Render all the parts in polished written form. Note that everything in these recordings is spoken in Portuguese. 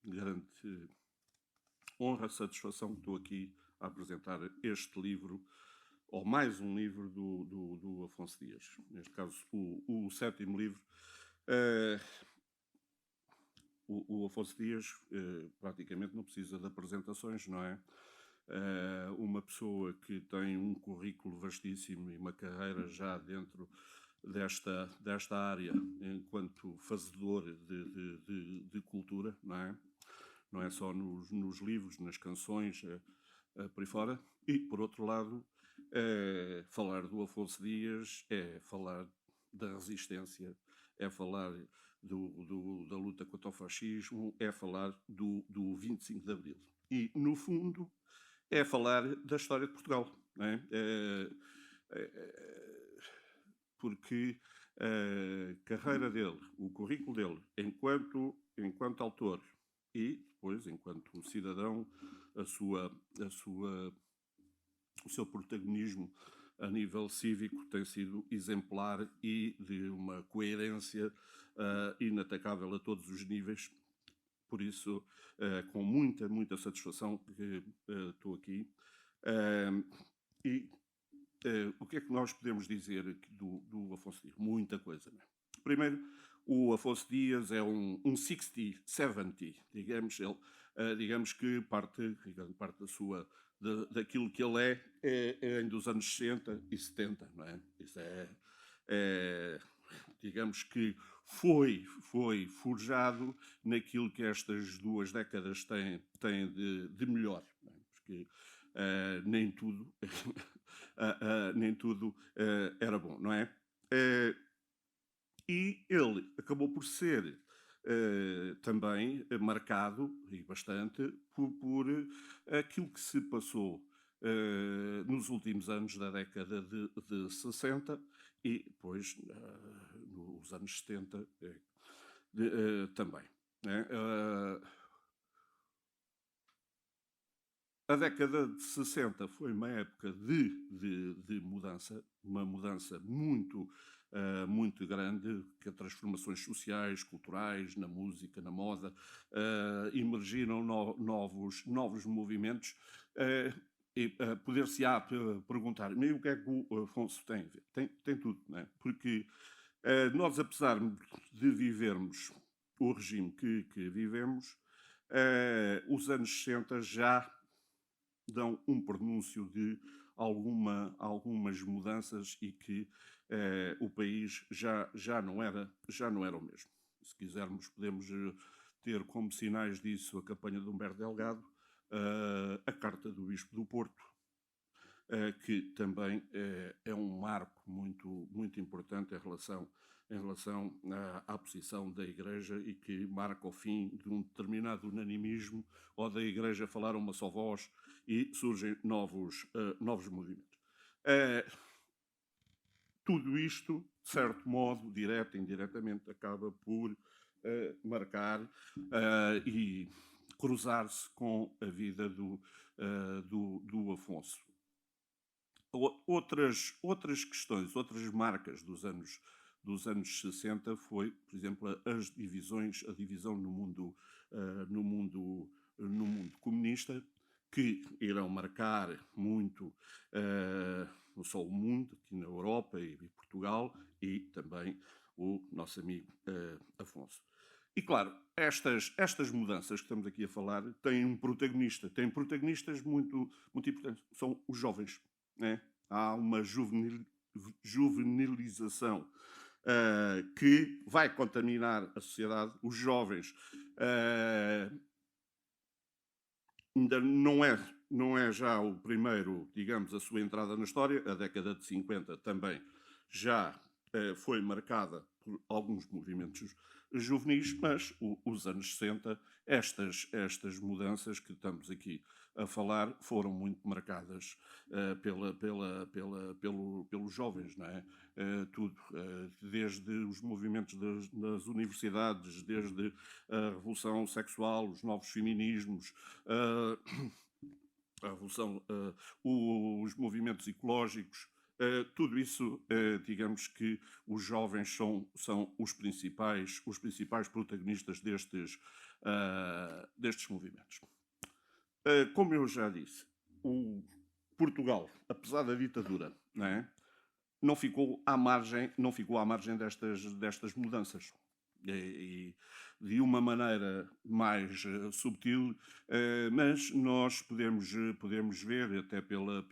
grande honra, satisfação que estou aqui a apresentar este livro, ou mais um livro do Afonso Dias. Neste caso, o sétimo livro. O Afonso Dias praticamente não precisa de apresentações, não é? Uma pessoa que tem um currículo vastíssimo e uma carreira já dentro desta área enquanto fazedor de cultura, não é? Não é só nos livros, nas canções, por aí fora. E, por outro lado, falar do Afonso Dias é falar da resistência, é falar da luta contra o fascismo, é falar do 25 de Abril. E, no fundo, é falar da história de Portugal. Não é? Porque a carreira dele, o currículo dele, enquanto autor e depois, enquanto cidadão, o seu protagonismo a nível cívico tem sido exemplar e de uma coerência inatacável a todos os níveis. Por isso, com muita, muita satisfação que estou aqui. E o que é que nós podemos dizer do Afonso Dias? Muita coisa. Né? Primeiro, o Afonso Dias é um 60-70, digamos que parte daquilo que ele é dos anos 60 e 70, não é? Isso digamos que foi forjado naquilo que estas duas décadas têm de melhor, não é? Porque nem tudo, nem tudo era bom, não é? E ele acabou por ser também marcado, e bastante, por aquilo que se passou nos últimos anos da década de 60 e depois nos anos 70 também. Né? A década de 60 foi uma época de mudança, uma mudança muito grande, que transformações sociais, culturais, na música, na moda, emergiram novos movimentos. E poder-se-á perguntar, mas o que é que o Afonso tem a ver? Tem tudo, não é? Porque nós, apesar de vivermos o regime que vivemos, os anos 60 já dão um pronúncio de algumas mudanças e que o país já não era o mesmo. Se quisermos, podemos ter como sinais disso a campanha de Humberto Delgado, a Carta do Bispo do Porto, que também é um marco muito importante em relação à posição da Igreja e que marca o fim de um determinado unanimismo ou da Igreja falar uma só voz e surgem novos movimentos. Tudo isto, de certo modo, direto e indiretamente, acaba por marcar e cruzar-se com a vida do Afonso. Outras questões, outras marcas dos anos 60 foi, por exemplo, a divisão no mundo comunista, que irão marcar muito não só o mundo, aqui na Europa e Portugal, e também o nosso amigo Afonso. E claro, estas mudanças que estamos aqui a falar têm um protagonista, têm protagonistas muito importantes, são os jovens. Né? Há uma juvenilização que vai contaminar a sociedade. Os jovens ainda não é já o primeiro, digamos, a sua entrada na história. A década de 50 também já foi marcada por alguns movimentos juvenis, mas os anos 60, estas mudanças que estamos aqui a falar foram muito marcadas pelos jovens, não é? Tudo, desde os movimentos das universidades, desde a revolução sexual, os novos feminismos, a revolução, os movimentos ecológicos, tudo isso, digamos que os jovens são os principais protagonistas destes movimentos. Como eu já disse, o Portugal, apesar da ditadura, não é? Não ficou à margem destas mudanças. E de uma maneira mais subtil, mas nós podemos ver, até pela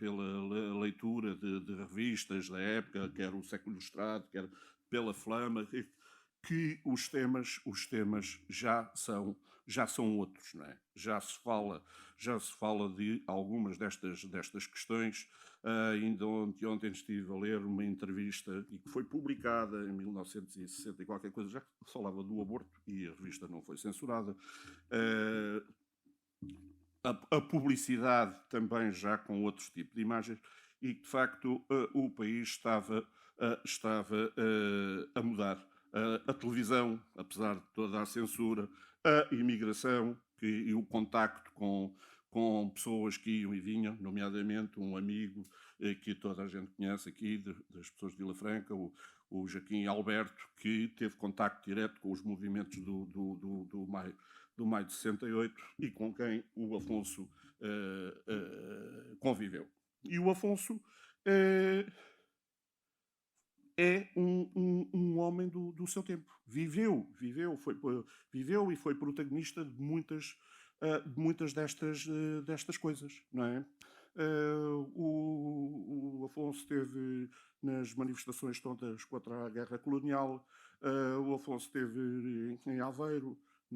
leitura de revistas da época, quer o Século Ilustrado, quer pela Flama, que os temas já são outros, não é? Já se fala de algumas destas questões. Ainda ontem estive a ler uma entrevista e que foi publicada em 1960 e qualquer coisa, já que falava do aborto e a revista não foi censurada. A publicidade também já com outros tipos de imagens e, de facto, o país estava a mudar. A televisão, apesar de toda a censura, a imigração e o contacto com pessoas que iam e vinham, nomeadamente um amigo que toda a gente conhece aqui, das pessoas de Vila Franca, o Joaquim Alberto, que teve contacto direto com os movimentos do Maio de 68 e com quem o Afonso conviveu. E o Afonso é um homem do seu tempo. Viveu e foi protagonista de muitas destas coisas, não é? O Afonso esteve nas manifestações todas contra a guerra colonial. O Afonso esteve em Aveiro em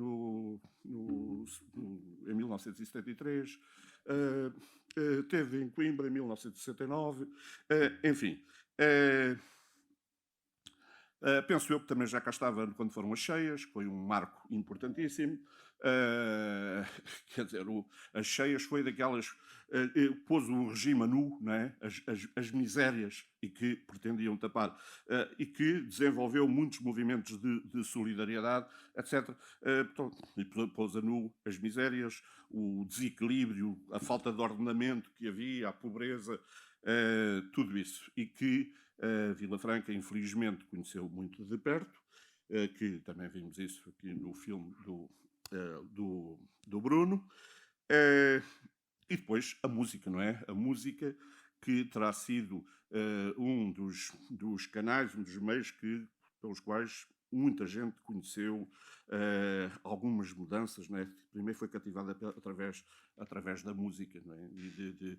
1973. Esteve em Coimbra em 1969. Enfim. Penso eu que também já cá estava quando foram as cheias, que foi um marco importantíssimo. Quer dizer, as cheias foi daquelas. Pôs o regime a nu, não é? As misérias e que pretendiam tapar, e que desenvolveu muitos movimentos de solidariedade, etc. E pôs a nu as misérias, o desequilíbrio, a falta de ordenamento que havia, a pobreza, tudo isso. E que Vila Franca, infelizmente, conheceu muito de perto, que também vimos isso aqui no filme do Bruno. E depois a música, não é? A música que terá sido um dos canais, um dos meios pelos quais muita gente conheceu algumas mudanças, não é? Primeiro foi cativada através da música, não é? E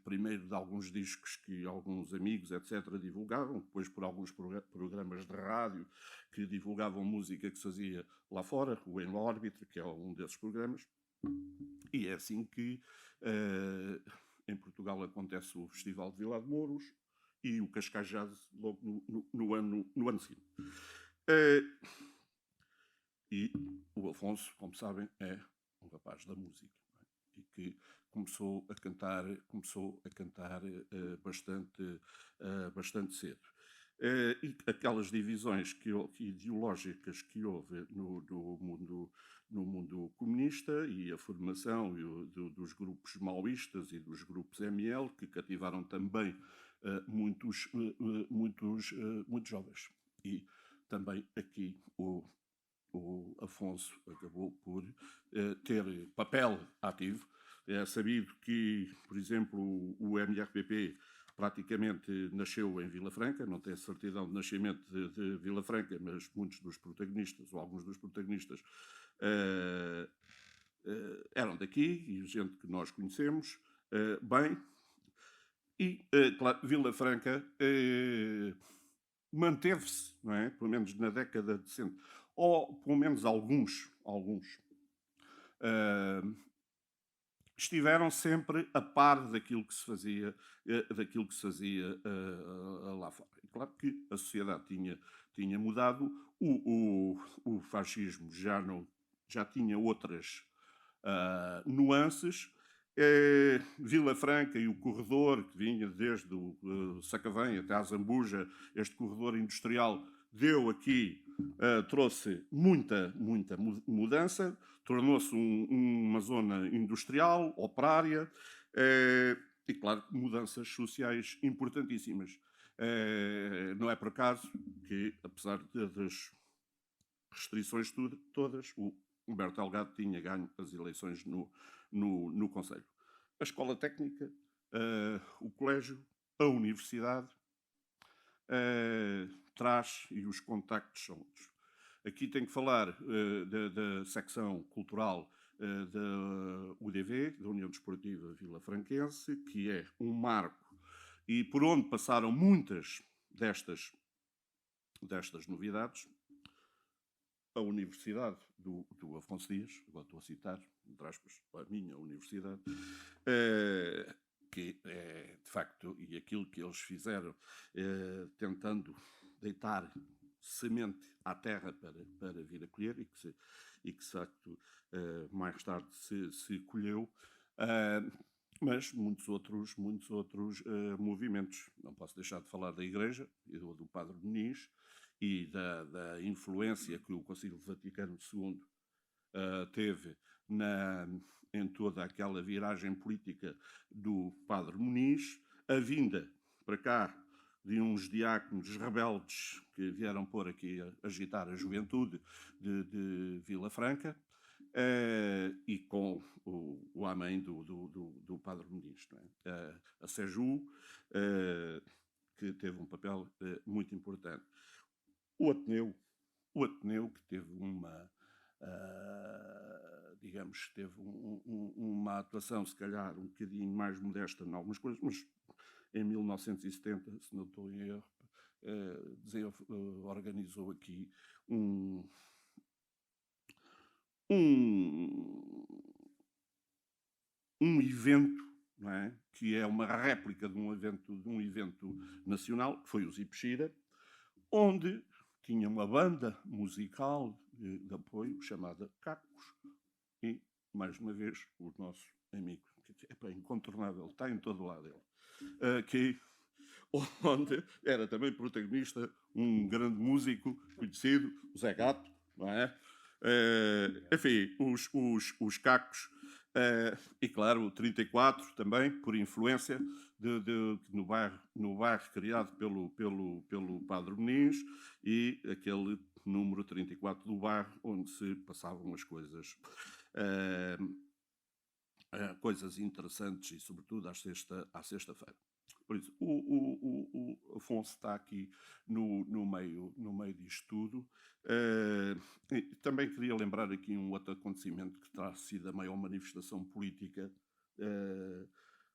primeiro de alguns discos que alguns amigos, etc., divulgavam, depois por alguns programas de rádio que divulgavam música que se fazia lá fora, o Em Órbita, que é um desses programas. E é assim que em Portugal acontece o Festival de Vila de Mouros e o Cascais Jazz logo no ano seguinte. E o Afonso, como sabem, é um rapaz da música, não é? E que começou a cantar bastante cedo. E aquelas divisões ideológicas que houve no mundo comunista e a formação dos grupos maoístas e dos grupos ML, que cativaram também muitos jovens. E também aqui o Afonso acabou por ter papel ativo. É sabido que, por exemplo, o MRPP praticamente nasceu em Vila Franca, não tem certidão de nascimento de Vila Franca, mas muitos dos protagonistas, ou alguns dos protagonistas, eram daqui, e gente que nós conhecemos bem. E, claro, Vila Franca manteve-se, não é? Pelo menos na década de 60, ou pelo menos alguns estiveram sempre a par daquilo que se fazia, lá fora. E claro que a sociedade tinha mudado, o fascismo já tinha outras nuances. Vila Franca e o corredor que vinha desde o Sacavém até a Zambuja, este corredor industrial, trouxe muita mudança, tornou-se uma zona industrial, operária, E, claro, mudanças sociais importantíssimas. Não é por acaso que, apesar das restrições todas, o Humberto Delgado tinha ganho as eleições no Conselho. A escola técnica, o colégio, a universidade, traz e os contactos são outros. Aqui tenho que falar da secção cultural da UDV, da União Desportiva Vila Franquense, que é um marco e por onde passaram muitas destas novidades. A Universidade do Afonso Dias, agora estou a citar, entre aspas, a minha universidade, que é, de facto, e aquilo que eles fizeram, tentando deitar semente à terra para vir a colher, e que, de facto, mais tarde se colheu, mas muitos outros movimentos. Não posso deixar de falar da Igreja e do Padre Muniz, e da influência que o Concílio Vaticano II teve em toda aquela viragem política do Padre Muniz, a vinda para cá de uns diáconos rebeldes que vieram pôr aqui a agitar a juventude de Vila Franca, e com o amém do Padre Muniz, não é? A SEJU, que teve um papel muito importante. O Ateneu que teve digamos, teve uma atuação, se calhar, um bocadinho mais modesta em algumas coisas, mas em 1970, se não estou em erro, organizou aqui um evento, não é? Que é uma réplica de um evento nacional, que foi o Zipchira, onde tinha uma banda musical de apoio chamada Cacos e, mais uma vez, o nosso amigo, que é incontornável, está em todo lado ele, que, onde era também protagonista um grande músico conhecido, o Zé Gato, não é? Enfim, os Cacos, e claro, o 34 também, por influência no bairro criado pelo Padre Muniz, e aquele número 34 do bairro onde se passavam as coisas, coisas interessantes e sobretudo à sexta-feira. Por isso, o Afonso está aqui no meio disto tudo. Também queria lembrar aqui um outro acontecimento que terá sido a maior manifestação política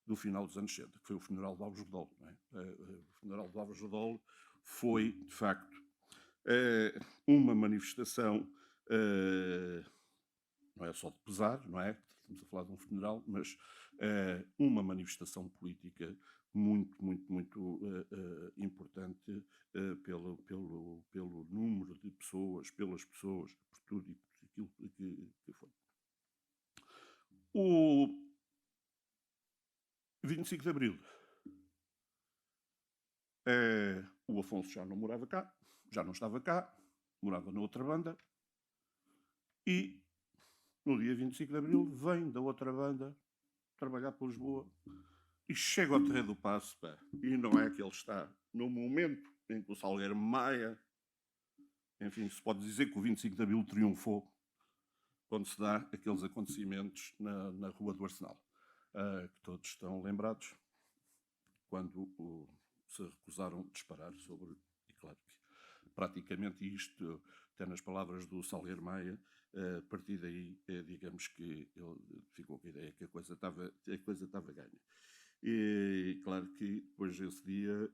do final dos anos 60, que foi o funeral de Alves Redol. Não é? O funeral de Alves Redol foi, de facto, uma manifestação, não é só de pesar, não é? Estamos a falar de um funeral, mas uma manifestação política muito importante pelo número de pessoas, pelas pessoas, por tudo e por aquilo que foi. O 25 de Abril, o Afonso já não morava cá, já não estava cá, morava noutra banda, e no dia 25 de Abril vem da outra banda trabalhar para Lisboa e chega ao Terreiro do Paço, pá, e não é que ele está no momento em que o Salgueiro Maia, enfim, se pode dizer que o 25 de Abril triunfou quando se dá aqueles acontecimentos na Rua do Arsenal, que todos estão lembrados, quando se recusaram a disparar sobre, e claro que praticamente isto, até nas palavras do Salgueiro Maia, a partir daí, digamos que ele ficou com a ideia que a coisa estava ganha. E claro que depois desse dia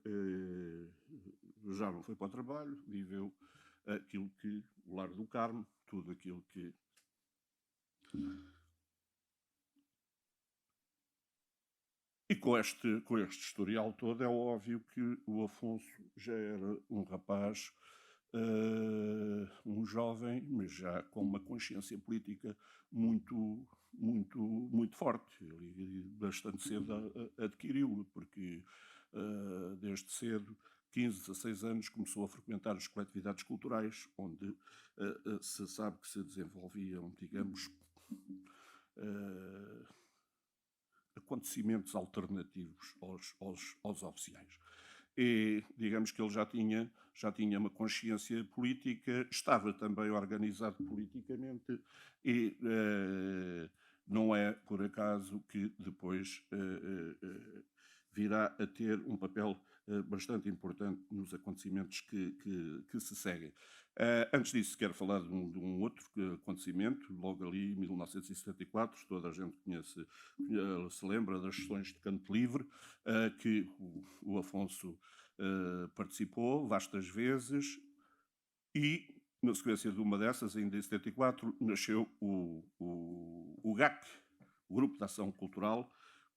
já não foi para o trabalho, viveu aquilo que o Lar do Carmo, tudo aquilo que... E com este historial todo é óbvio que o Afonso já era um rapaz, um jovem, mas já com uma consciência política muito forte. Ele bastante cedo adquiriu, porque desde cedo, 15, 16 anos, começou a frequentar as coletividades culturais, onde se sabe que se desenvolviam, digamos, acontecimentos alternativos aos oficiais. E digamos que ele já tinha uma consciência política, estava também organizado politicamente e não é por acaso que depois virá a ter um papel bastante importante nos acontecimentos que se seguem. Antes disso, quero falar de um outro acontecimento, logo ali em 1974, toda a gente se lembra das sessões de canto livre, que o Afonso participou vastas vezes e, na sequência de uma dessas, ainda em 74, nasceu o GAC, o Grupo de Ação Cultural,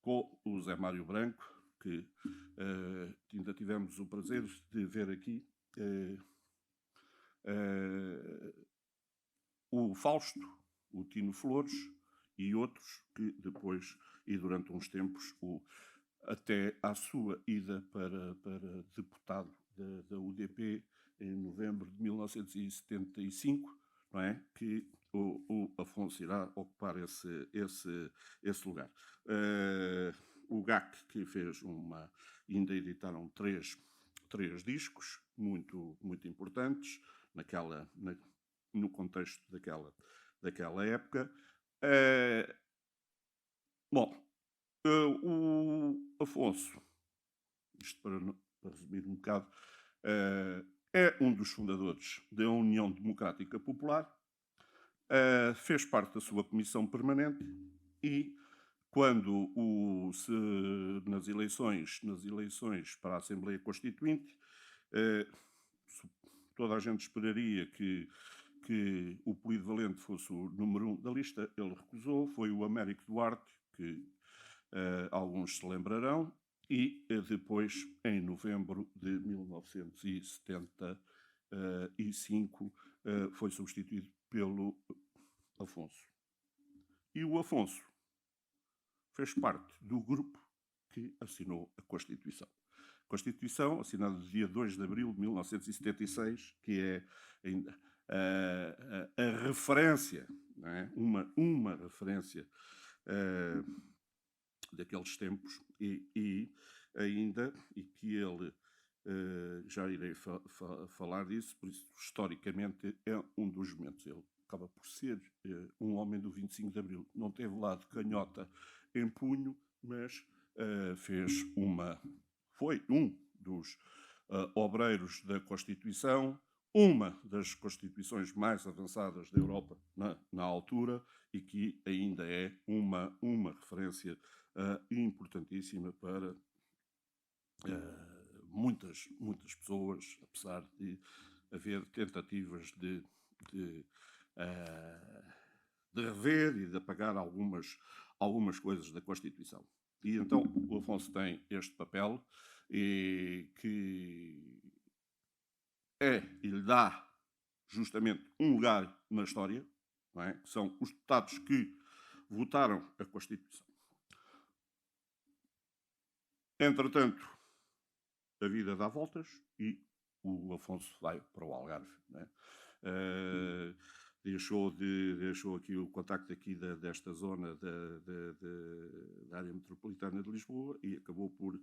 com o Zé Mário Branco, que ainda tivemos o prazer de ver aqui, o Fausto, o Tino Flores e outros que depois, e durante uns tempos, até à sua ida para deputado da UDP em novembro de 1975, não é? Que o Afonso irá ocupar esse lugar. O GAC, que fez ainda editaram três discos muito importantes no contexto daquela época. O Afonso, isto para resumir um bocado, é um dos fundadores da União Democrática Popular, fez parte da sua comissão permanente e, quando nas eleições para a Assembleia Constituinte, toda a gente esperaria que o Polido Valente fosse o número 1 da lista, ele recusou, foi o Américo Duarte, que alguns se lembrarão, e depois, em novembro de 1975, foi substituído pelo Afonso. E o Afonso fez parte do grupo que assinou a Constituição. Constituição assinada no dia 2 de abril de 1976, que é ainda a referência, não é? uma referência daqueles tempos e que ele, já irei falar disso, por isso, historicamente, é um dos momentos. Ele acaba por ser um homem do 25 de Abril. Não teve lá de canhota em punho, mas foi um dos obreiros da Constituição, uma das constituições mais avançadas da Europa na altura e que ainda é uma referência importantíssima para muitas pessoas, apesar de haver tentativas de rever e de apagar algumas coisas da Constituição. E então o Afonso tem este papel e que e lhe dá justamente um lugar na história, não é? Que são os deputados que votaram a Constituição. Entretanto, a vida dá voltas e o Afonso vai para o Algarve, não é? Deixou aqui o contacto aqui desta zona da área metropolitana de Lisboa e acabou por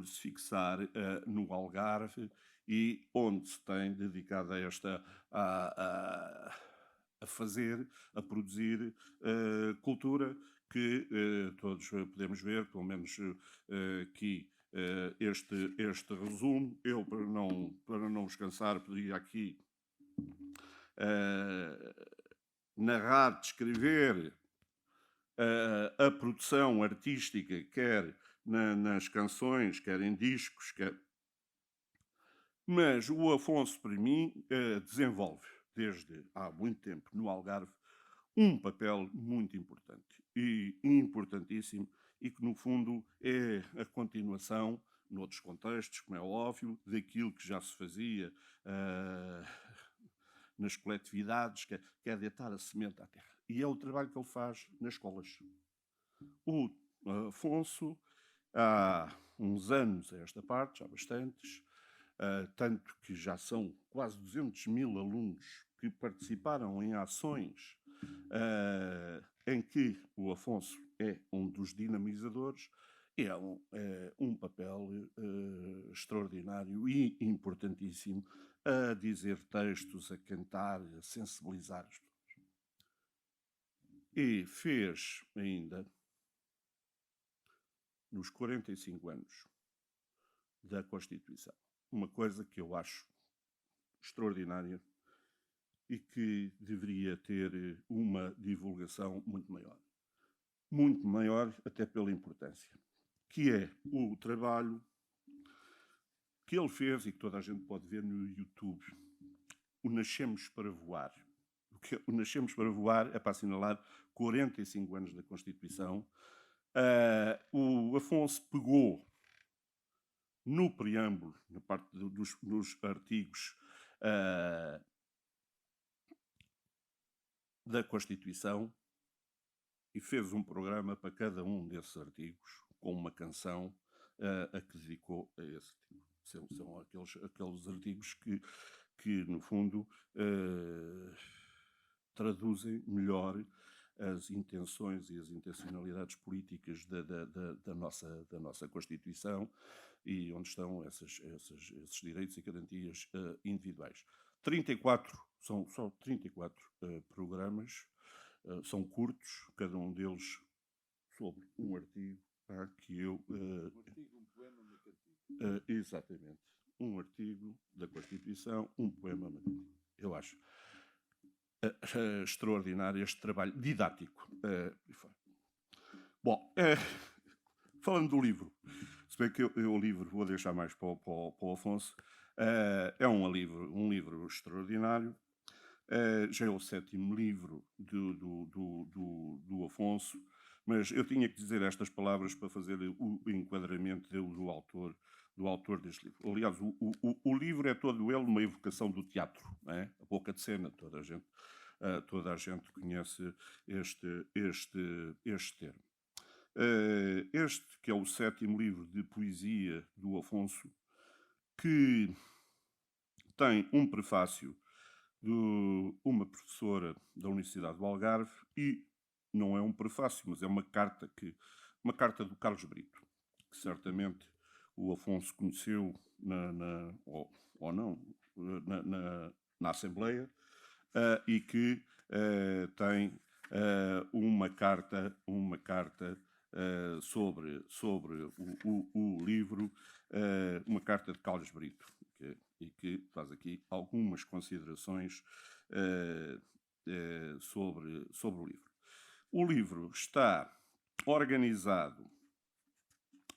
se fixar no Algarve e onde se tem dedicado a produzir cultura que todos podemos ver, pelo menos aqui este resumo. Eu, para não vos cansar, poderia aqui narrar, descrever a produção artística, quer nas canções, quer em discos, mas o Afonso, para mim, desenvolve, desde há muito tempo, no Algarve, um papel muito importante e importantíssimo e que, no fundo, é a continuação, noutros contextos, como é óbvio, daquilo que já se fazia nas coletividades, que é deitar a semente à terra. E é o trabalho que ele faz nas escolas. O Afonso, há uns anos a esta parte, já bastantes, tanto que já são quase 200 mil alunos que participaram em ações em que o Afonso é um dos dinamizadores, é um papel extraordinário e importantíssimo a dizer textos, a cantar, a sensibilizar as pessoas. E fez ainda, nos 45 anos da Constituição, uma coisa que eu acho extraordinária e que deveria ter uma divulgação muito maior. Muito maior, até pela importância, que é o trabalho que ele fez e que toda a gente pode ver no YouTube, o Nascemos para Voar. O Nascemos para Voar é para assinalar 45 anos da Constituição. O Afonso pegou no preâmbulo, na parte dos artigos da Constituição, e fez um programa para cada um desses artigos, com uma canção a que dedicou a esse artigo. São aqueles artigos que no fundo, traduzem melhor as intenções e as intencionalidades políticas da nossa Constituição e onde estão esses direitos e garantias individuais. 34, são só 34 programas, são curtos, cada um deles sobre um artigo que eu... um artigo, um poema, uma cantiga. Exatamente. Um artigo da Constituição, um poema, uma cantiga. Eu acho extraordinário este trabalho didático. Bom, falando do livro, se bem que eu o livro vou deixar mais para o Afonso, é um livro extraordinário. Já é o 7º livro do Afonso, mas eu tinha que dizer estas palavras para fazer o enquadramento do autor deste livro. Aliás, o livro é todo ele uma evocação do teatro, não é? A boca de cena, toda a gente conhece este termo. Este, que é o 7º livro de poesia do Afonso, que tem um prefácio de uma professora da Universidade do Algarve e não é um prefácio, mas é uma carta do Carlos Brito, que certamente o Afonso conheceu ou não na Assembleia, e que tem uma carta sobre o livro, uma carta de Carlos Brito, e que faz aqui algumas considerações sobre o livro. O livro está organizado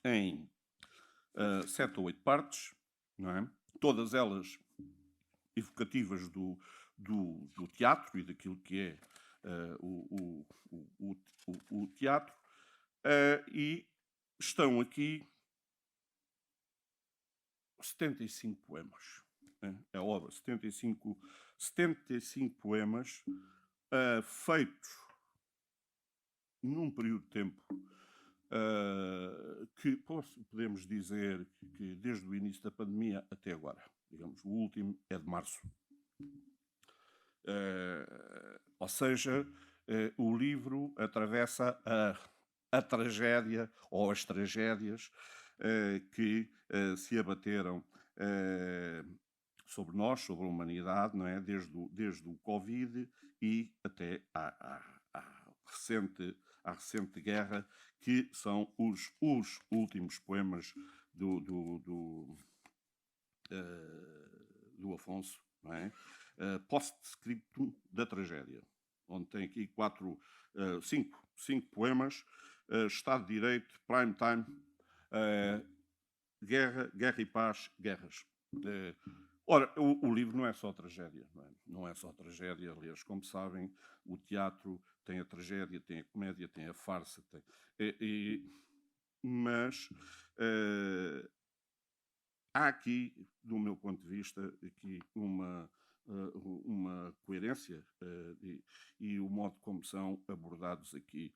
em 7 ou 8 partes, não é? Todas elas evocativas do teatro e daquilo que é o teatro, e estão aqui 75 poemas. É a obra, 75 poemas feitos num período de tempo que podemos dizer que desde o início da pandemia até agora. Digamos, o último é de março. Ou seja, o livro atravessa a tragédia ou as tragédias que se abateram sobre nós, sobre a humanidade, não é? Desde o Covid e até à recente guerra, que são os últimos poemas do Afonso, não é? Post-scriptum da tragédia, onde tem aqui 5 poemas: Estado de Direito, Prime Time, Guerra e Paz, Guerras. Ora, o livro não é só tragédia, não é só tragédia. Aliás, como sabem, o teatro tem a tragédia, tem a comédia, tem a farsa, mas há aqui, do meu ponto de vista, aqui uma coerência e o modo como são abordados aqui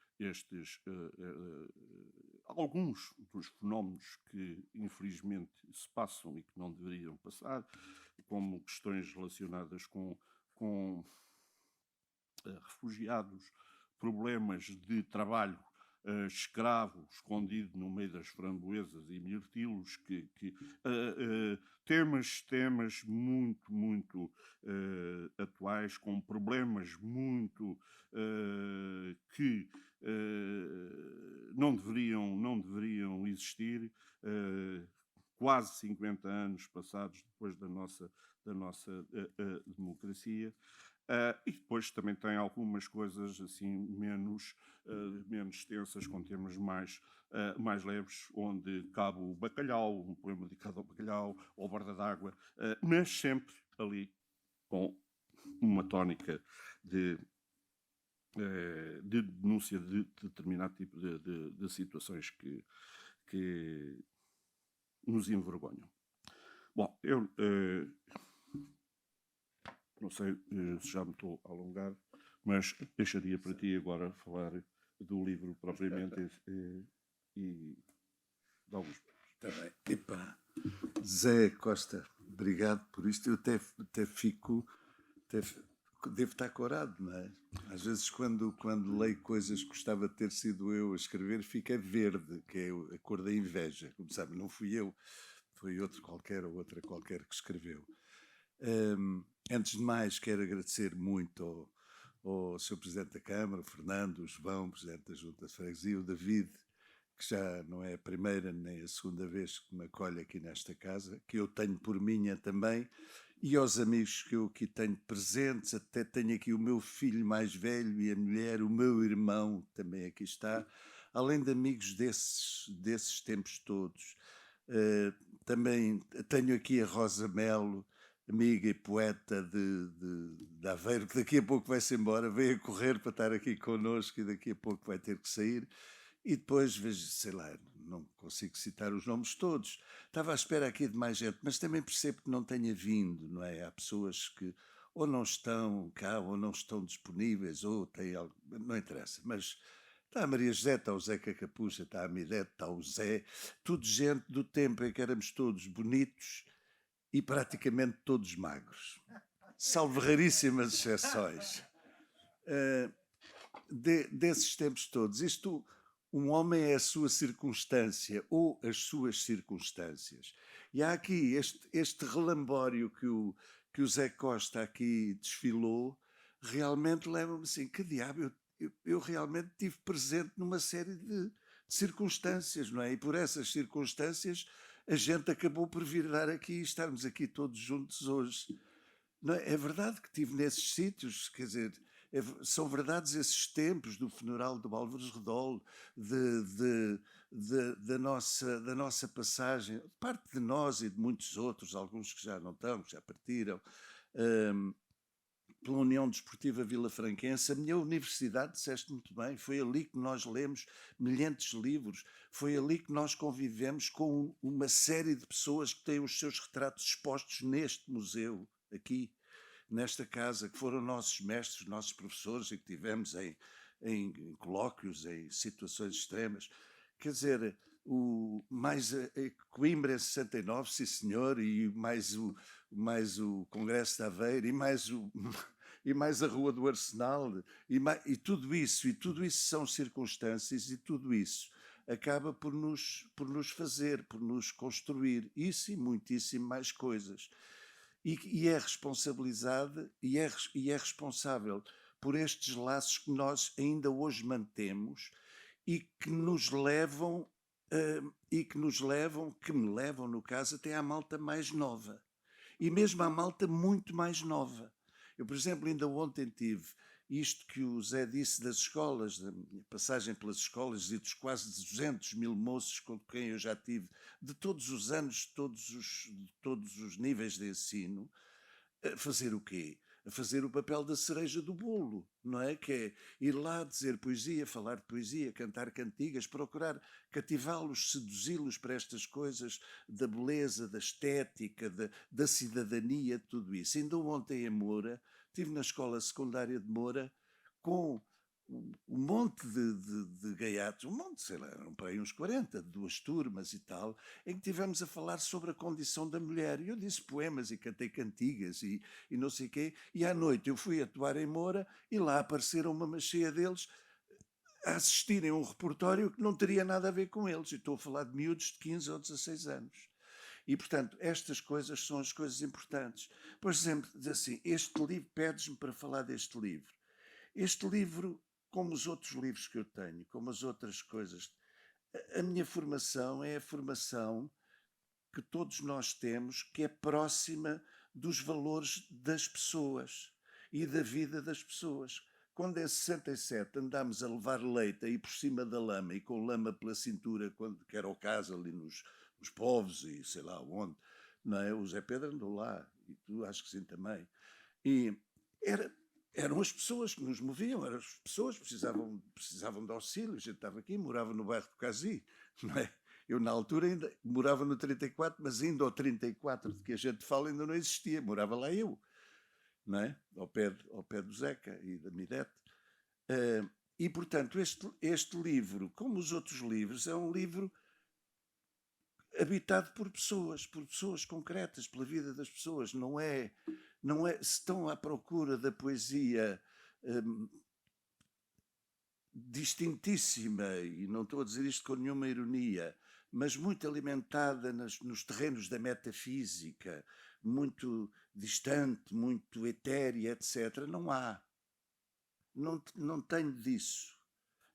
alguns dos fenómenos que infelizmente se passam e que não deveriam passar, como questões relacionadas com refugiados, problemas de trabalho escravo, escondido no meio das framboesas e mirtilos, temas muito atuais, com problemas muito que não deveriam existir, quase 50 anos passados depois da nossa democracia. E depois também tem algumas coisas assim menos tensas, com temas mais leves, onde cabe o bacalhau, um poema dedicado ao bacalhau, ou borda d'água, mas sempre ali com uma tónica de denúncia de determinado tipo de situações que nos envergonham. Bom, eu não sei se já me estou a alongar, mas deixaria para ti agora falar do livro propriamente e de alguns. Está bem. Epá, Zé Costa, obrigado por isto. Eu até fico... Devo estar corado, não é? Às vezes, quando leio coisas que gostava de ter sido eu a escrever, fica verde, que é a cor da inveja. Como sabe, não fui eu, foi outro qualquer ou outra qualquer que escreveu. Antes de mais, quero agradecer muito ao Sr. Presidente da Câmara, o Fernando, o João, Presidente da Junta de Freguesia, o David, que já não é a primeira nem a segunda vez que me acolhe aqui nesta casa, que eu tenho por minha também, e aos amigos que eu aqui tenho presentes, até tenho aqui o meu filho mais velho e a mulher, o meu irmão também aqui está, além de amigos desses tempos todos. Também tenho aqui a Rosa Melo, amiga e poeta de Aveiro, que daqui a pouco vai-se embora, veio a correr para estar aqui connosco e daqui a pouco vai ter que sair. E depois vejo, sei lá, não consigo citar os nomes todos. Estava à espera aqui de mais gente, mas também percebo que não tenha vindo, não é? Há pessoas que ou não estão cá, ou não estão disponíveis, ou têm algo, não interessa. Mas está a Maria José, está o Zeca Capucha, está a Midete, está o Zé, tudo gente do tempo em que éramos todos bonitos e praticamente todos magros. Salvo raríssimas exceções. Desses tempos todos, um homem é a sua circunstância ou as suas circunstâncias. E há aqui este relambório que o Zé Costa aqui desfilou, realmente leva-me assim, que diabo, eu realmente estive presente numa série de circunstâncias, não é? E por essas circunstâncias a gente acabou por vir dar aqui e estarmos aqui todos juntos hoje. Não é? É verdade que estive nesses sítios, quer dizer, são verdades esses tempos do funeral do Álvares Redol, da nossa passagem, parte de nós e de muitos outros, alguns que já não estão, que já partiram, pela União Desportiva Vila Franquense. A minha universidade, disseste muito bem, foi ali que nós lemos milhentos livros, foi ali que nós convivemos com uma série de pessoas que têm os seus retratos expostos neste museu, aqui, nesta casa, que foram nossos mestres, nossos professores e que tivemos em colóquios, em situações extremas. Quer dizer, Coimbra em 69, sim senhor, e mais o Congresso de Aveiro, e mais a Rua do Arsenal, e tudo isso são circunstâncias, e tudo isso acaba por nos fazer, por nos construir, isso e muitíssimo mais coisas. E é responsabilizado e é responsável por estes laços que nós ainda hoje mantemos e que nos levam, que me levam, no caso, até à malta mais nova. E mesmo à malta muito mais nova. Eu, por exemplo, ainda ontem tive isto que o Zé disse das escolas, da minha passagem pelas escolas e dos quase 200 mil moços com quem eu já tive, de todos os anos, de todos os níveis de ensino, a fazer o quê? A fazer o papel da cereja do bolo, não é? Que é ir lá dizer poesia, falar de poesia, cantar cantigas, procurar cativá-los, seduzi-los para estas coisas da beleza, da estética, da cidadania, tudo isso. Ainda ontem em Moura, estive na escola secundária de Moura com um monte de gaiatos, um monte, sei lá, eram para aí uns 40, de 2 turmas e tal, em que tivemos a falar sobre a condição da mulher. E eu disse poemas e cantei cantigas e não sei o quê. E à noite eu fui atuar em Moura e lá apareceram uma machia deles a assistirem a um repertório que não teria nada a ver com eles. E estou a falar de miúdos de 15 ou 16 anos. E, portanto, estas coisas são as coisas importantes. Por exemplo, diz assim, este livro, pedes-me para falar deste livro. Este livro, como os outros livros que eu tenho, como as outras coisas, a minha formação é a formação que todos nós temos, que é próxima dos valores das pessoas e da vida das pessoas. Quando em 67 andámos a levar leite aí por cima da lama e com lama pela cintura, quando que era o caso ali nos povos e sei lá onde, não é? O Zé Pedro andou lá, e tu acho que sim também. E eram as pessoas que nos moviam, eram as pessoas que precisavam de auxílio. A gente estava aqui, morava no bairro do Casi, não é? Eu, na altura, ainda morava no 34, mas ainda ao 34 de que a gente fala ainda não existia, morava lá eu, não é? Ao pé do Zeca e da Mirete. E, portanto, este livro, como os outros livros, é um livro habitado por pessoas concretas, pela vida das pessoas. Não é se estão à procura da poesia distintíssima, e não estou a dizer isto com nenhuma ironia, mas muito alimentada nos terrenos da metafísica, muito distante, muito etérea, etc. Não há. Não tenho disso.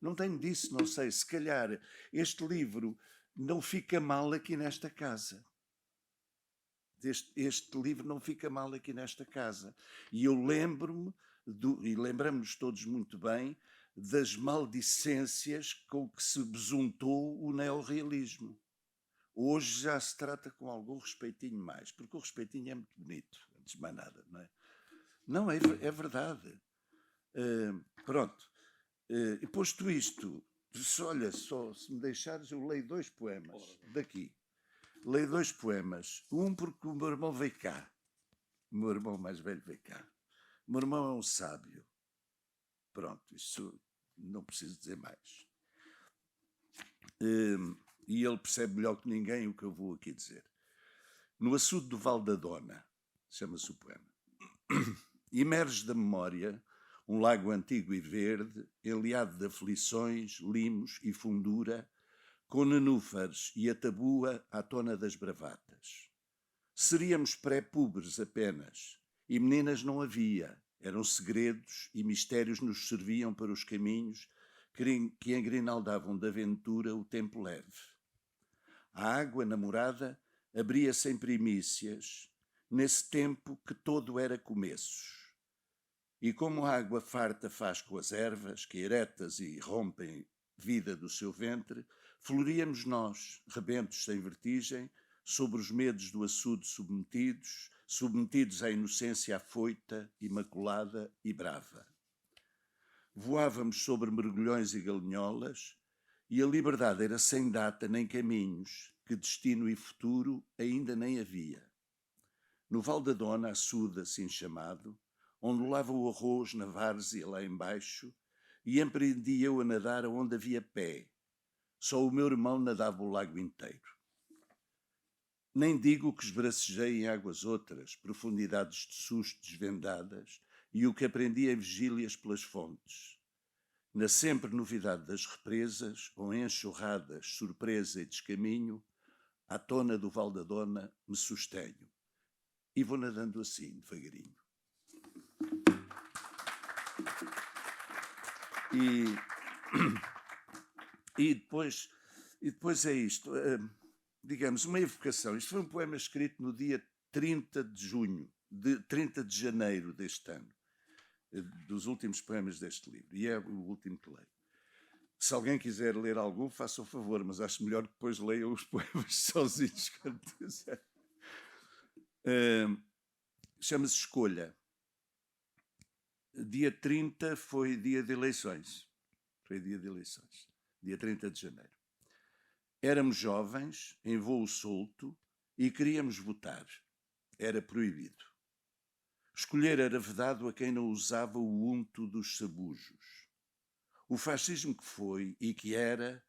Não tenho disso, não sei. Se calhar este livro não fica mal aqui nesta casa. Este livro não fica mal aqui nesta casa. E eu lembro-me, e lembramos todos muito bem, das maldicências com que se besuntou o neorrealismo. Hoje já se trata com algum respeitinho mais, porque o respeitinho é muito bonito, antes de mais nada, não é? Não, é verdade. Pronto. E posto isto, olha, só se me deixares, eu leio 2 poemas daqui. Leio 2 poemas. Um porque o meu irmão veio cá. O meu irmão mais velho veio cá. O meu irmão é um sábio. Pronto, isso não preciso dizer mais. E ele percebe melhor que ninguém o que eu vou aqui dizer. No açude do Val da Dona, chama-se o poema. Emerge da memória um lago antigo e verde, enleado de aflições, limos e fundura, com nenúfares e a tabua à tona das bravatas. Seríamos pré-pubres apenas, e meninas não havia, eram segredos e mistérios nos serviam para os caminhos que engrinaldavam de aventura o tempo leve. A água namorada abria-se em primícias, nesse tempo que todo era começos. E como a água farta faz com as ervas, que eretas e rompem vida do seu ventre, floríamos nós, rebentos sem vertigem, sobre os medos do açude submetidos à inocência afoita, imaculada e brava. Voávamos sobre mergulhões e galinholas, e a liberdade era sem data nem caminhos, que destino e futuro ainda nem havia. No Val da Dona, açude assim chamado, onde lava o arroz na várzea lá embaixo, e empreendi eu a nadar onde havia pé. Só o meu irmão nadava o lago inteiro. Nem digo que esbracejei em águas outras, profundidades de susto desvendadas, e o que aprendi em vigílias pelas fontes. Na sempre novidade das represas, ou enxurradas, surpresa e descaminho, à tona do Val da Dona me sustenho. E vou nadando assim, devagarinho. E depois é isto, digamos, uma evocação. Isto foi um poema escrito no dia 30 de janeiro deste ano, dos últimos poemas deste livro, e é o último que leio. Se alguém quiser ler algum, faça o favor, mas acho melhor que depois leiam os poemas sozinhos. Chama-se Escolha. Dia 30 foi dia de eleições. Dia 30 de janeiro. Éramos jovens, em voo solto, e queríamos votar. Era proibido. Escolher era vedado a quem não usava o unto dos sabujos. O fascismo que foi e que era,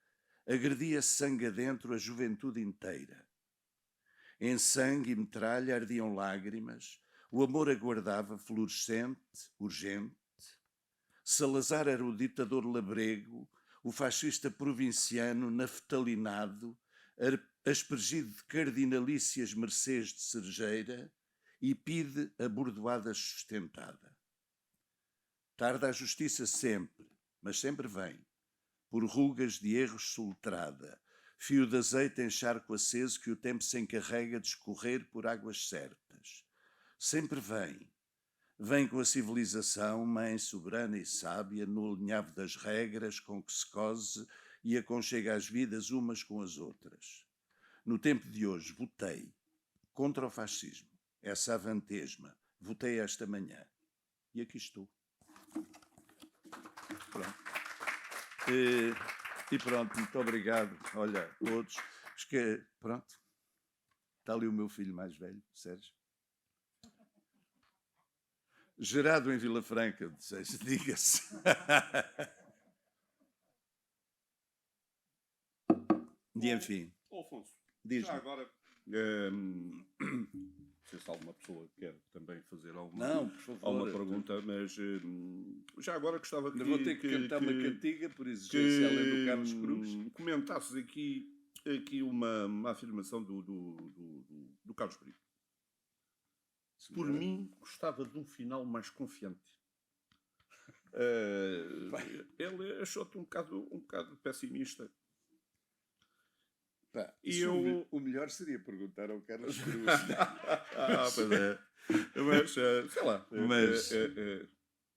agredia sangue adentro a juventude inteira. Em sangue e metralha ardiam lágrimas, o amor aguardava, fluorescente, urgente. Salazar era o ditador labrego, o fascista provinciano naftalinado, aspergido de cardinalícias mercês de cerejeira, e pide a bordoada sustentada. Tarda a justiça sempre, mas sempre vem, por rugas de erros soletrada, fio de azeite em charco aceso que o tempo se encarrega de escorrer por águas certas. Sempre vem. Vem com a civilização, mãe soberana e sábia, no alinhavo das regras com que se cose e aconchega as vidas umas com as outras. No tempo de hoje, votei contra o fascismo, essa avantesma. Votei esta manhã. E aqui estou. Pronto. E pronto, muito obrigado. Olha, a todos. Pronto. Está ali o meu filho mais velho, Sérgio. Gerado em Vila Franca, diga-se. E enfim. Alfonso, Diz-me. já agora, não sei se alguma pessoa quer também fazer Não, por favor. alguma pergunta, mas já agora gostava que... Vou ter que cantar uma cantiga, por exigência além do Carlos Cruz. Comentasses aqui uma afirmação do Carlos Brito. Por mim, gostava de um final mais confiante. Ele achou-te um bocado pessimista. Pá, E o melhor seria perguntar ao Carlos Cruz. Pois é. Mas, sei lá.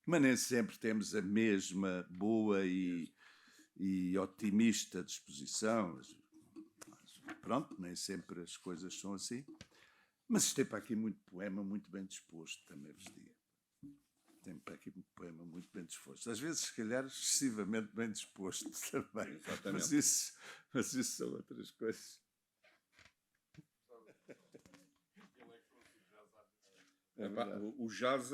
Mas nem sempre temos a mesma boa e otimista disposição. Pronto, nem sempre as coisas são assim. Mas tem para aqui muito poema muito bem disposto, também vos digo. Tem para aqui muito poema muito bem disposto. Às vezes, se calhar, excessivamente bem disposto também. Mas isso são outras coisas. O jazz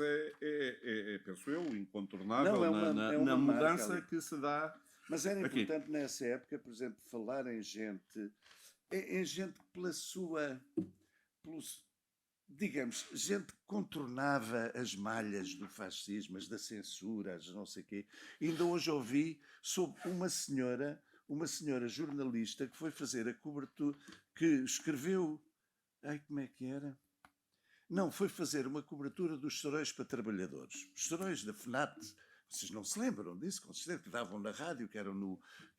penso eu, incontornável Não, na mudança marca que se dá. Mas era aqui. importante nessa época, por exemplo, falar em gente que pela sua... digamos, gente que contornava as malhas do fascismo, as da censura, as não sei o quê. Ainda hoje ouvi sobre uma senhora jornalista que foi fazer a cobertura, que escreveu... como é que era? Não, foi fazer uma cobertura dos sorois para trabalhadores. Os sorois da FNAT. Vocês não se lembram disso? Com certeza que davam na rádio, que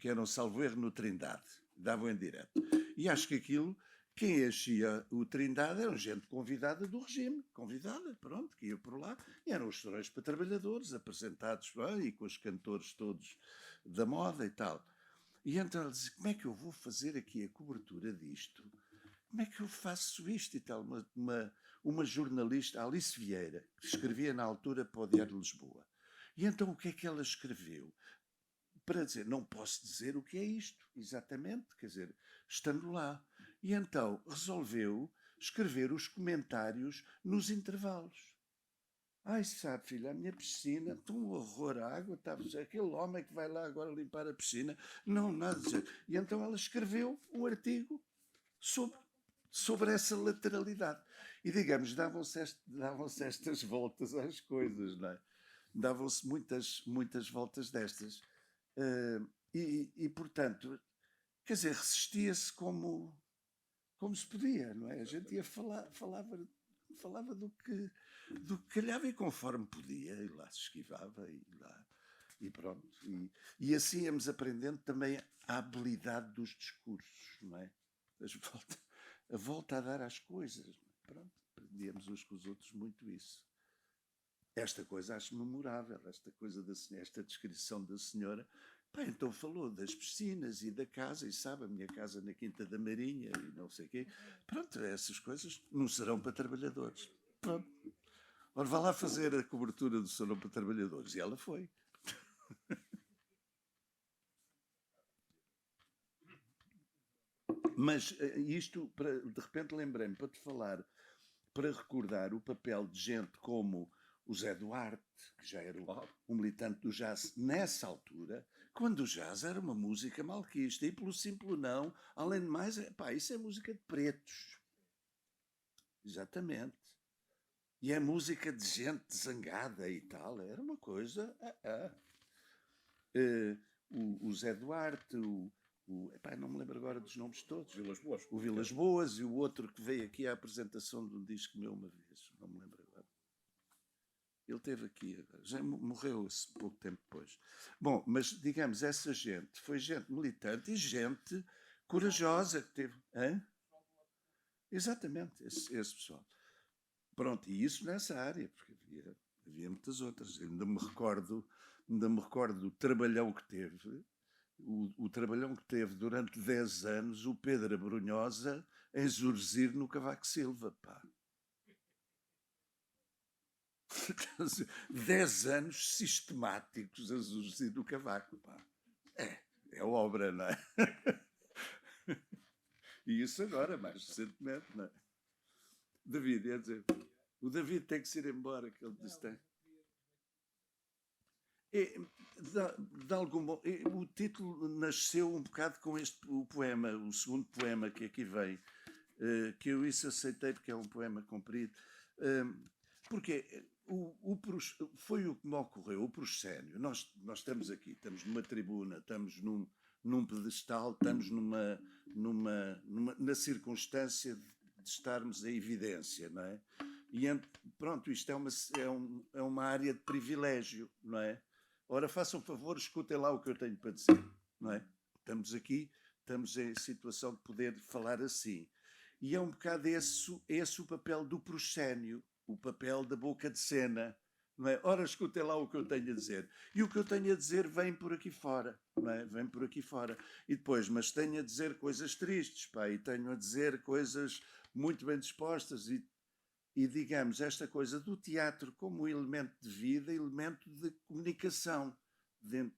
eram salvo erro no Trindade. Davam em direto. E acho que aquilo... Quem enchia o Trindade eram gente convidada do regime, convidada, pronto, que ia por lá, e eram os sorois para trabalhadores, apresentados bem, e com os cantores todos da moda e tal. E então ela dizia, como é que eu vou fazer aqui a cobertura disto? Como é que eu faço isto e tal? Uma jornalista, Alice Vieira, que escrevia na altura para o Diário de Lisboa. E então o que é que ela escreveu? Para dizer, não posso dizer o que é isto, exatamente, quer dizer, estando lá. E então resolveu escrever os comentários nos intervalos. Ai, sabe, filha, a minha piscina, um horror, a água está... Aquele homem que vai lá agora limpar a piscina, não, nada de jeito. E então ela escreveu um artigo sobre essa lateralidade. E, digamos, davam-se estas voltas às coisas, não é? Davam-se muitas voltas destas. Portanto, quer dizer, resistia-se como se podia, não é? A gente ia falava do que calhava e conforme podia, e lá se esquivava, e pronto. E assim íamos aprendendo também a habilidade dos discursos, não é? A volta a dar às coisas. Pronto, aprendíamos uns com os outros muito isso. Esta coisa acho memorável, esta descrição da senhora. Pá, então falou das piscinas e da casa, e sabe, a minha casa na Quinta da Marinha e não sei o quê. Pronto, essas coisas não serão para trabalhadores. Pronto. Ora, vá lá fazer a cobertura do Salão para Trabalhadores. E ela foi. Mas isto, de repente lembrei-me, para te falar, para recordar o papel de gente como o Zé Duarte, que já era um militante do jazz nessa altura, quando o jazz era uma música malquista, e pelo simples não, além de mais, isso é música de pretos. Exatamente. E é música de gente zangada e tal, era uma coisa... o Zé Duarte, epá, não me lembro agora dos nomes todos. Vilas Boas. O Vilas Boas e o outro que veio aqui à apresentação de um disco meu uma vez, não me lembro agora. Ele esteve aqui agora, já morreu pouco tempo depois. Bom, mas digamos, essa gente foi gente militante e gente corajosa que teve. Hã? Exatamente, esse pessoal. Pronto, e isso nessa área, porque havia muitas outras. Eu ainda me recordo do trabalhão que teve. O trabalhão que teve durante 10 anos o Pedro Abrunhosa em Zurzir no Cavaco Silva, pá. 10 anos sistemáticos a Zurzir no Cavaco, pá. É obra, não é? E isso agora, mais recentemente, não é? David, ia dizer, o David tem que se ir embora, que ele disse tem. O título nasceu um bocado com o poema, o segundo poema que aqui vem, que eu isso aceitei porque é um poema comprido, porque foi o que me ocorreu, o proscénio. Nós estamos aqui, estamos numa tribuna, estamos num pedestal, estamos na circunstância de estarmos em evidência, não é? E pronto, isto é uma área de privilégio, não é? Ora, façam favor, escutem lá o que eu tenho para dizer, não é? Estamos aqui, estamos em situação de poder falar assim. E é um bocado esse o papel do proscénio, o papel da boca de cena, não é? Ora, escutem lá o que eu tenho a dizer. E o que eu tenho a dizer vem por aqui fora, não é? Vem por aqui fora. E depois, mas tenho a dizer coisas tristes, pá, e tenho a dizer coisas muito bem dispostas e digamos, esta coisa do teatro como elemento de vida, elemento de comunicação, de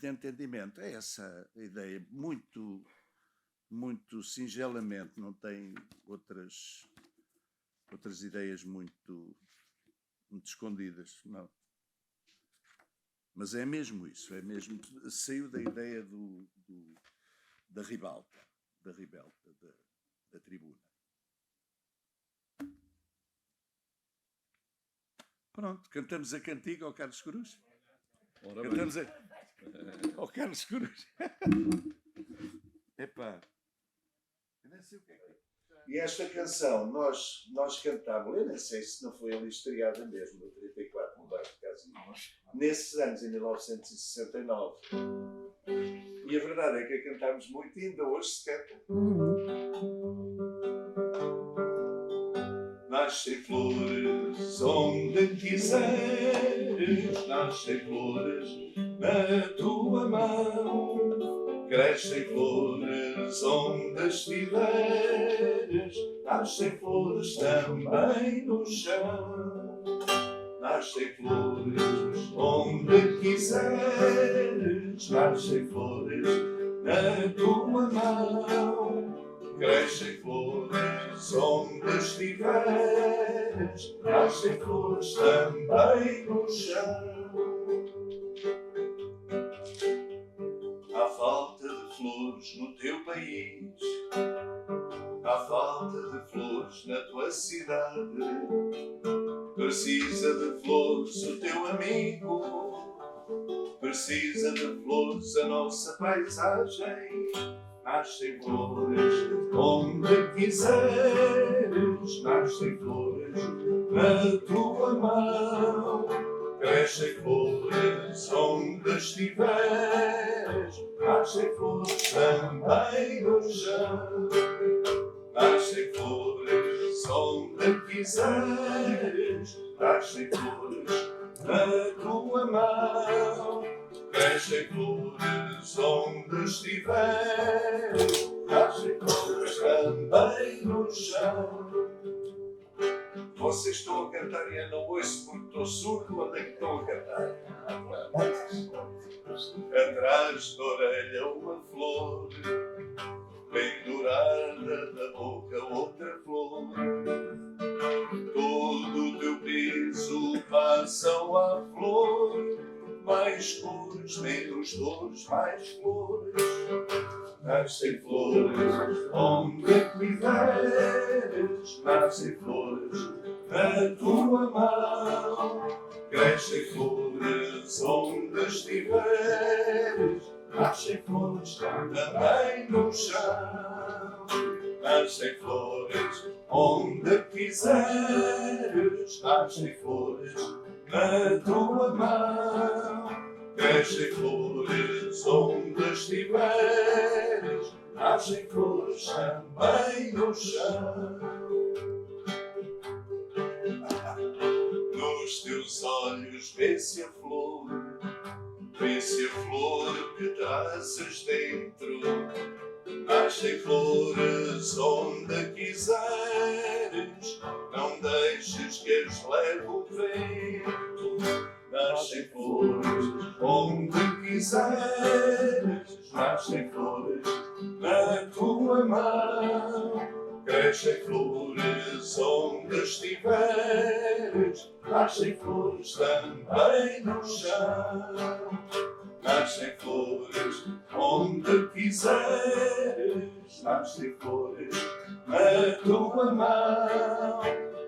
entendimento. É essa a ideia, muito, muito singelamente, não tem outras ideias muito escondidas, não. Mas é mesmo isso, saiu da ideia da ribalta, da tribuna. Pronto, cantamos a cantiga ao Carlos Cruz. Cantamos ao Carlos Cruz. Epá, eu nem sei o que é que é. E esta canção nós cantámos, eu nem sei se não foi ali estreada mesmo, no 34, no bairro de Casa Nós, nesses anos, em 1969. E a verdade é que a cantámos muito e ainda hoje se canta. Nascem flores onde quiseres, nascem flores na tua mão, crescem flores onde estiveres, nascem flores também no chão. Nascem flores onde quiseres, nascem flores na tua mão, crescem flores onde estiveres, nascem flores também no chão. Há falta de flores no teu país, há falta de flores na tua cidade, precisa de flores o teu amigo, precisa de flores a nossa paisagem. Nascem flores onde quiseres, nascem flores na tua mão, crescem flores onde estiveres, nascem flores também no chão. Nascem flores onde quiseres, nascem flores na tua mão, crescem flores onde estiveres, nascem flores também no chão. Vocês estão a cantar e eu não ouço porque estou surdo. Onde é que estão a cantar? Atrás da orelha uma flor, pendurada da boca outra flor. Todo o teu peso passam à flor, mais cores, menos dores, mais flores. Nascem flores onde quiseres, nascem flores na tua mão, crescem flores onde estiveres, nascem flores também no chão. Nascem flores onde quiseres, nascem flores na tua mão. Crescem flores onde estiveres, nascem flores também no chão. Nos teus olhos vê-se a flor, vê-se a flor que trazes dentro. Nascem flores onde quiseres, não deixes que as leve o vento. Nascem flores onde quiseres, nascem flores na tua mão. Crescem flores onde estiveres, nascem flores também no chão. Nascem flores onde quiseres, nascem flores na tua mão.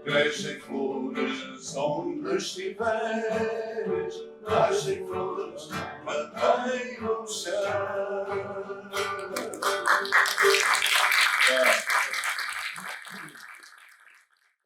Crescem flores onde estiveres, nascem flores também no chão.